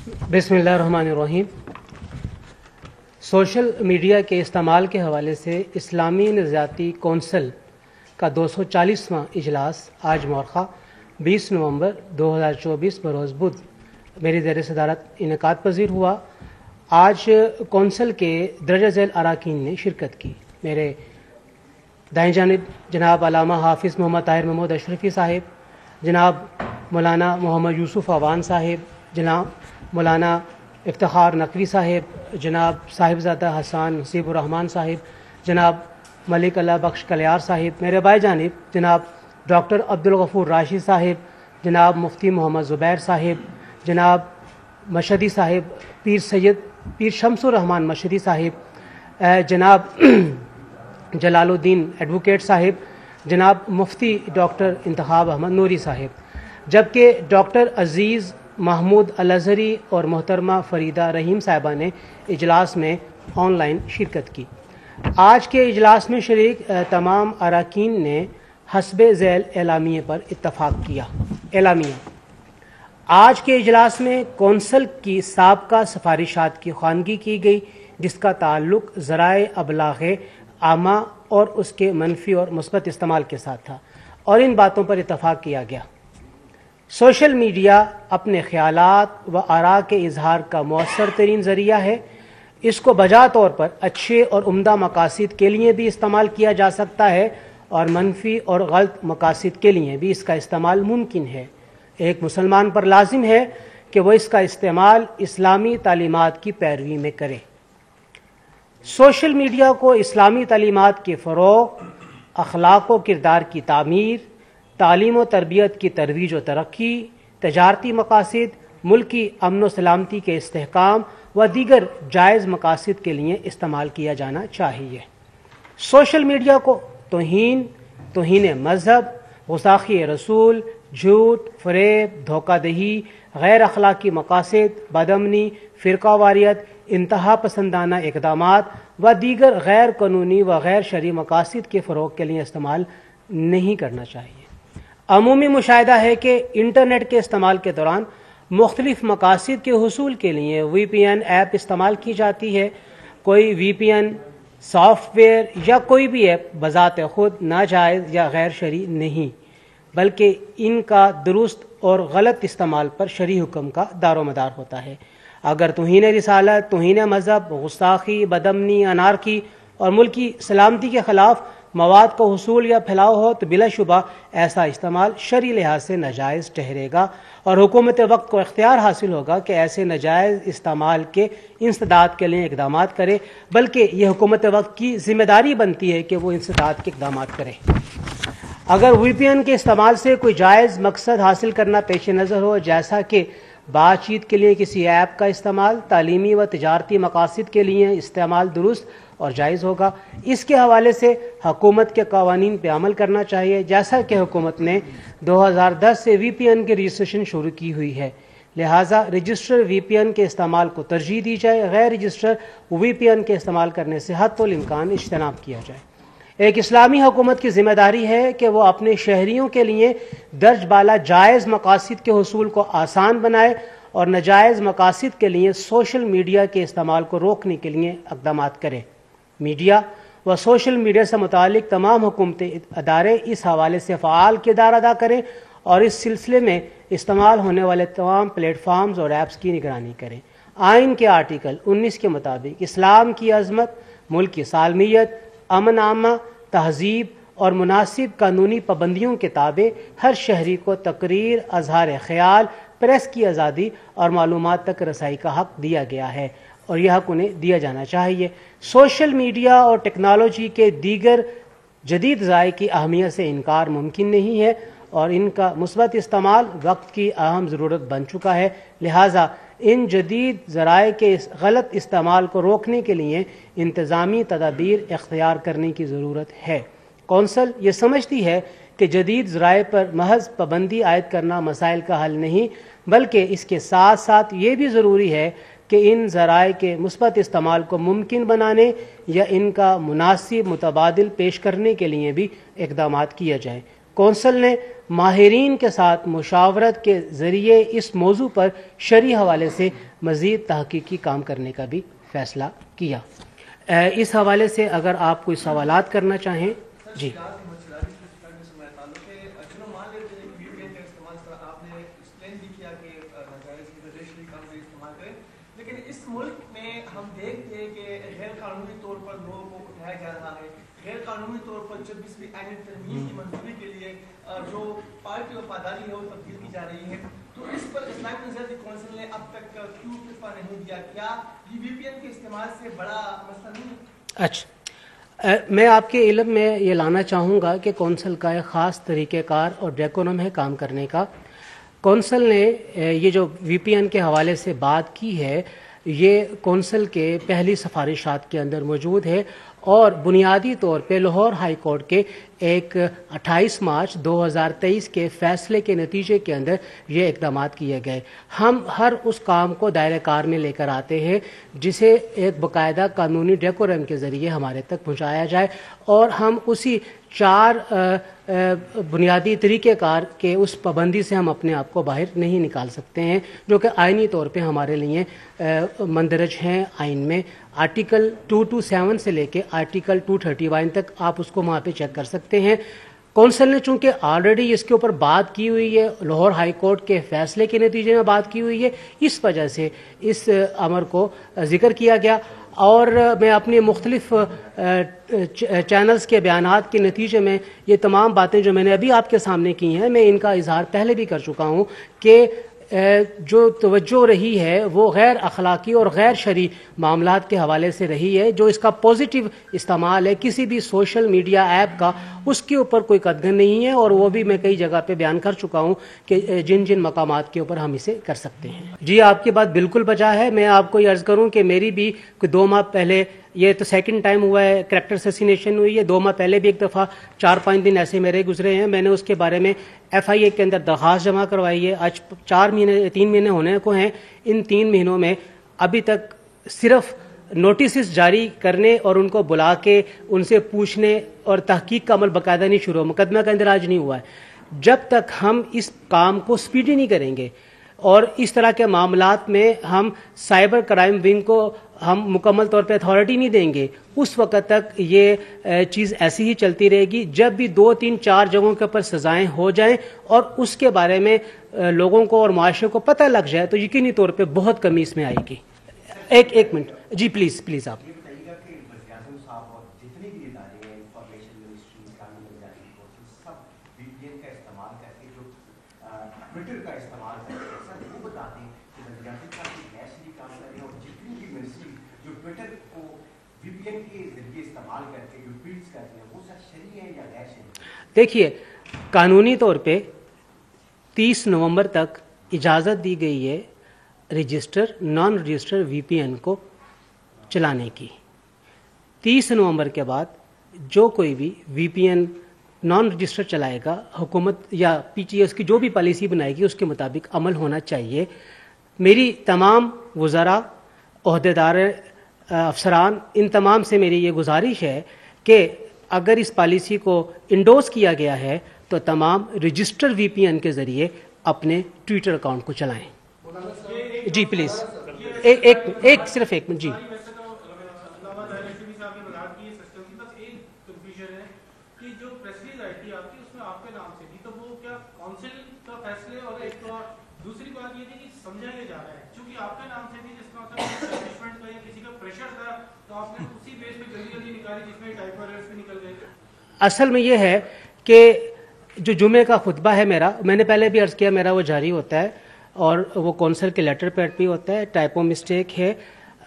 بسم اللہ الرحمن الرحیم۔ سوشل میڈیا کے استعمال کے حوالے سے اسلامی نظریاتی کونسل کا 240واں اجلاس آج مورخہ 20 نومبر 2024 بروز بدھ میری زیر صدارت انعقاد پذیر ہوا۔ آج کونسل کے درجہ ذیل اراکین نے شرکت کی۔ میرے دائیں جانب جناب علامہ حافظ محمد طاہر محمود اشرفی صاحب، جناب مولانا محمد یوسف عوان صاحب، جناب مولانا افتخار نقوی صاحب، جناب صاحبزادہ حسان نصیب الرحمان صاحب، جناب ملک اللہ بخش کلیار صاحب، میرے بائیں جانب جناب ڈاکٹر عبدالغفور راشد صاحب، جناب مفتی محمد زبیر صاحب، جناب مشہدی صاحب، پیر شمس الرحمان مشہدی صاحب، جناب جلال الدین ایڈوکیٹ صاحب، جناب مفتی ڈاکٹر انتخاب احمد نوری صاحب، جبکہ ڈاکٹر عزیز محمود الازہری اور محترمہ فریدہ رحیم صاحبہ نے اجلاس میں آن لائن شرکت کی۔ آج کے اجلاس میں شریک تمام اراکین نے حسب ذیل اعلامیے پر اتفاق کیا۔ اعلامیہ: آج کے اجلاس میں کونسل کی سابقہ سفارشات کی خواندگی کی گئی، جس کا تعلق ذرائع ابلاغ عامہ اور اس کے منفی اور مثبت استعمال کے ساتھ تھا، اور ان باتوں پر اتفاق کیا گیا: سوشل میڈیا اپنے خیالات و آراء کے اظہار کا مؤثر ترین ذریعہ ہے۔ اس کو بجا طور پر اچھے اور عمدہ مقاصد کے لیے بھی استعمال کیا جا سکتا ہے، اور منفی اور غلط مقاصد کے لیے بھی اس کا استعمال ممکن ہے۔ ایک مسلمان پر لازم ہے کہ وہ اس کا استعمال اسلامی تعلیمات کی پیروی میں کرے۔ سوشل میڈیا کو اسلامی تعلیمات کے فروغ، اخلاق و کردار کی تعمیر، تعلیم و تربیت کی ترویج و ترقی، تجارتی مقاصد، ملکی امن و سلامتی کے استحکام و دیگر جائز مقاصد کے لیے استعمال کیا جانا چاہیے۔ سوشل میڈیا کو توہین مذہب، گستاخی رسول، جھوٹ، فریب، دھوکہ دہی، غیر اخلاقی مقاصد، بدامنی، فرقہ واریت، انتہا پسندانہ اقدامات و دیگر غیر قانونی و غیر شرعی مقاصد کے فروغ کے لیے استعمال نہیں کرنا چاہیے۔ عمومی مشاہدہ ہے کہ انٹرنیٹ کے استعمال کے دوران مختلف مقاصد کے حصول کے لیے وی پی این ایپ استعمال کی جاتی ہے۔ کوئی وی پی این سافٹ ویئر یا کوئی بھی ایپ بذات خود ناجائز یا غیر شرعی نہیں، بلکہ ان کا درست اور غلط استعمال پر شرعی حکم کا دار و مدار ہوتا ہے۔ اگر توہین رسالت، توہین مذہب، گستاخی، بدامنی، انارکی اور ملکی سلامتی کے خلاف مواد کو حصول یا پھیلاؤ ہو تو بلا شبہ ایسا استعمال شرعی لحاظ سے ناجائز ٹھہرے گا، اور حکومت وقت کو اختیار حاصل ہوگا کہ ایسے ناجائز استعمال کے انسداد کے لیے اقدامات کرے، بلکہ یہ حکومت وقت کی ذمہ داری بنتی ہے کہ وہ انسداد کے اقدامات کرے۔ اگر وی پی این کے استعمال سے کوئی جائز مقصد حاصل کرنا پیش نظر ہو، جیسا کہ بات چیت کے لیے کسی ایپ کا استعمال، تعلیمی و تجارتی مقاصد کے لیے استعمال درست اور جائز ہوگا۔ اس کے حوالے سے حکومت کے قوانین پہ عمل کرنا چاہیے، جیسا کہ حکومت نے 2010 سے وی پی این کی رجسٹریشن شروع کی ہوئی ہے، لہٰذا رجسٹر وی پی این کے استعمال کو ترجیح دی جائے، غیر رجسٹر وی پی این کے استعمال کرنے سے حتی الامکان اجتناب کیا جائے۔ ایک اسلامی حکومت کی ذمہ داری ہے کہ وہ اپنے شہریوں کے لیے درج بالا جائز مقاصد کے حصول کو آسان بنائے، اور ناجائز مقاصد کے لیے سوشل میڈیا کے استعمال کو روکنے کے لیے اقدامات کرے۔ میڈیا و سوشل میڈیا سے متعلق تمام حکومتی ادارے اس حوالے سے فعال کردار ادا کریں، اور اس سلسلے میں استعمال ہونے والے تمام پلیٹ فارمز اور ایپس کی نگرانی کریں۔ آئین کے آرٹیکل 19 کے مطابق اسلام کی عظمت، ملک کی سالمیت، امن عامہ، تہذیب اور مناسب قانونی پابندیوں کے تابع ہر شہری کو تقریر، اظہار خیال، پریس کی آزادی اور معلومات تک رسائی کا حق دیا گیا ہے، اور یہ حق انہیں دیا جانا چاہیے۔ سوشل میڈیا اور ٹیکنالوجی کے دیگر جدید ذرائع کی اہمیت سے انکار ممکن نہیں ہے، اور ان کا مثبت استعمال وقت کی اہم ضرورت بن چکا ہے، لہٰذا ان جدید ذرائع کے غلط استعمال کو روکنے کے لیے انتظامی تدابیر اختیار کرنے کی ضرورت ہے۔ کونسل یہ سمجھتی ہے کہ جدید ذرائع پر محض پابندی عائد کرنا مسائل کا حل نہیں، بلکہ اس کے ساتھ ساتھ یہ بھی ضروری ہے کہ ان ذرائع کے مثبت استعمال کو ممکن بنانے یا ان کا مناسب متبادل پیش کرنے کے لیے بھی اقدامات کیے جائیں۔ کونسل نے ماہرین کے ساتھ مشاورت کے ذریعے اس موضوع پر شرعی حوالے سے مزید تحقیقی کام کرنے کا بھی فیصلہ کیا۔ اس حوالے سے اگر آپ کوئی سوالات کرنا چاہیں۔ جی لیکن اس ملک میں ہم دیکھتے ہیں کہ غیر قانونی طور پر لوگوں کو اٹھایا جا رہا ہے، غیر قانونی طور پر 26ویں آئین ترمیم کی منظوری کے لیے جو پارٹی وفاداری ہے وہ تبدیل کی جا رہی ہے، تو اس پر اسلامی نظریاتی کونسل نے اب تک کیوں فتویٰ نہیں دیا؟ کیا یہ وی پی این کے استعمال سے بڑا مسئلہ نہیں ہے؟ اچھا، میں آپ کے علم میں یہ لانا چاہوں گا کہ کونسل کا ایک خاص طریقہ کار اور ڈیکورم ہے کام کرنے کا۔ کونسل نے یہ جو وی پی این کے حوالے سے بات کی ہے، یہ کونسل کے پہلی سفارشات کے اندر موجود ہے، اور بنیادی طور پہ لاہور ہائی کورٹ کے ایک 28 مارچ 2023 کے فیصلے کے نتیجے کے اندر یہ اقدامات کیے گئے۔ ہم ہر اس کام کو دائرہ کار میں لے کر آتے ہیں جسے ایک باقاعدہ قانونی ڈیکورم کے ذریعے ہمارے تک پہنچایا جائے، اور ہم اسی 4 بنیادی طریقہ کار کے اس پابندی سے ہم اپنے آپ کو باہر نہیں نکال سکتے ہیں، جو کہ آئینی طور پہ ہمارے لیے مندرج ہیں آئین میں۔ آرٹیکل 227 سے لے کے آرٹیکل 231 تک آپ اس کو وہاں پہ چیک کر سکتے ہیں۔ کونسل نے چونکہ آلریڈی اس کے اوپر بات کی ہوئی ہے، لاہور ہائی کورٹ کے فیصلے کے نتیجے میں بات کی ہوئی ہے، اس وجہ سے اس امر کو ذکر کیا گیا، اور میں اپنے مختلف چینلز کے بیانات کے نتیجے میں یہ تمام باتیں جو میں نے ابھی آپ کے سامنے کی ہیں، میں ان کا اظہار پہلے بھی کر چکا ہوں کہ جو توجہ رہی ہے وہ غیر اخلاقی اور غیر شرعی معاملات کے حوالے سے رہی ہے۔ جو اس کا پازیٹیو استعمال ہے کسی بھی سوشل میڈیا ایپ کا، اس کے اوپر کوئی قدغن نہیں ہے، اور وہ بھی میں کئی جگہ پہ بیان کر چکا ہوں کہ جن جن مقامات کے اوپر ہم اسے کر سکتے ہیں۔ جی آپ کی بات بالکل بجا ہے۔ میں آپ کو یہ عرض کروں کہ میری بھی 2 ماہ پہلے، یہ تو سیکنڈ ٹائم ہوا ہے کریکٹر اسیسینیشن ہوئی ہے، 2 ماہ پہلے بھی ایک دفعہ 4-5 دن ایسے میرے گزرے ہیں۔ میں نے اس کے بارے میں FIA کے اندر درخواست جمع کروائی ہے۔ آج 3 مہینے ہونے کو ہیں۔ ان 3 مہینوں میں ابھی تک صرف نوٹسز جاری کرنے اور ان کو بلا کے ان سے پوچھنے اور تحقیق کا عمل باقاعدہ نہیں شروع، مقدمہ کا اندراج نہیں ہوا ہے۔ جب تک ہم اس کام کو سپیڈی نہیں کریں گے اور اس طرح کے معاملات میں ہم سائبر کرائم ونگ کو ہم مکمل طور پہ اتھارٹی نہیں دیں گے، اس وقت تک یہ چیز ایسی ہی چلتی رہے گی۔ جب بھی 2-3-4 جگہوں کے اوپر سزائیں ہو جائیں اور اس کے بارے میں لوگوں کو اور معاشرے کو پتہ لگ جائے تو یقینی طور پہ بہت کمی اس میں آئے گی۔ ایک منٹ جی، پلیز آپ دیکھیے، قانونی طور پہ 30 نومبر تک اجازت دی گئی ہے رجسٹر نان رجسٹر وی پی این کو چلانے کی۔ 30 نومبر کے بعد جو کوئی بھی وی پی این نان رجسٹر چلائے گا، حکومت یا PTS کی جو بھی پالیسی بنائے گی اس کے مطابق عمل ہونا چاہیے۔ میری تمام وزراء، عہدیدار، افسران، ان تمام سے میری یہ گزارش ہے کہ اگر اس پالیسی کو انڈورس کیا گیا ہے تو تمام رجسٹر وی پی این کے ذریعے اپنے ٹویٹر اکاؤنٹ کو چلائیں۔ جی پلیز صرف ایک منٹ جی۔ دوسری بات یہ تھی کہ سمجھایا جا رہا ہے چونکہ آپ کے نام سے بھی جس طرح کا یا کسی کا پریشر تھا تو آپ نے اسی بیس پہ جلدی نکالی جس میں ٹائپو ایررز بھی نکل گئے۔ اصل میں یہ ہے کہ جو جمعے کا خطبہ ہے میرا، میں نے پہلے بھی عرض کیا، میرا وہ جاری ہوتا ہے اور وہ کونسل کے لیٹر پیڈ بھی ہوتا ہے۔ ٹائپو مسٹیک ہے،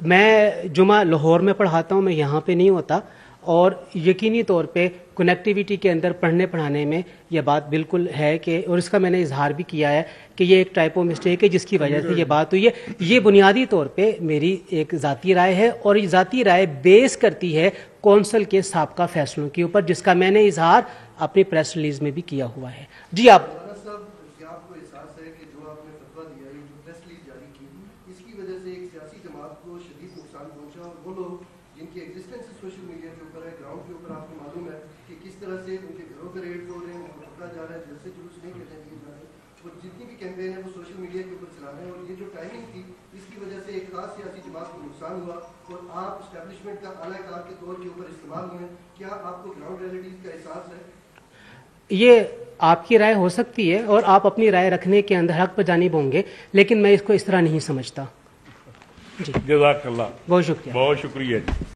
میں جمعہ لاہور میں پڑھاتا ہوں، میں یہاں پہ نہیں ہوتا، اور یقینی طور پہ کنیکٹیویٹی کے اندر پڑھنے پڑھانے میں یہ بات بالکل ہے کہ، اور اس کا میں نے اظہار بھی کیا ہے کہ یہ ایک ٹائپو مسٹیک ہے جس کی وجہ سے یہ بات ہوئی ہے۔ یہ بنیادی طور پہ میری ایک ذاتی رائے ہے، اور یہ ذاتی رائے بیس کرتی ہے کونسل کے سابقہ فیصلوں کے اوپر، جس کا میں نے اظہار اپنی پریس ریلیز میں بھی کیا ہوا ہے۔ جی آپ جن کی ایگزسٹنس سوشل میڈیا کے اوپر ہے, گراؤنڈ کے اوپر آپ کو معلوم ہے کہ کس طرح سے ان کے گھروں پہ ریڈ ہو رہے ہیں, ان کو پکڑا جا رہا ہے, جلسے جلوس نہیں کرنے دیے جا رہے, اور جتنی بھی کیمپین ہے وہ سوشل میڈیا کے اوپر چلا رہے ہیں. اور یہ جو ٹائمنگ تھی اس کی وجہ سے ایک خاص سیاسی جماعت کو نقصان ہوا اور آپ اسٹیبلشمنٹ کا اعلیٰ کار کے طور کے اوپر استعمال ہوئے. کیا آپ کو گراؤنڈ ریئلٹیز کا احساس ہے؟ یہ آپ کی رائے ہو سکتی ہے اور آپ اپنی رائے رکھنے کے اندر حق پر جانب ہوں گے, لیکن میں اس کو اس طرح نہیں سمجھتا. جی جزاک اللہ, بہت شکریہ. بہت شکریہ.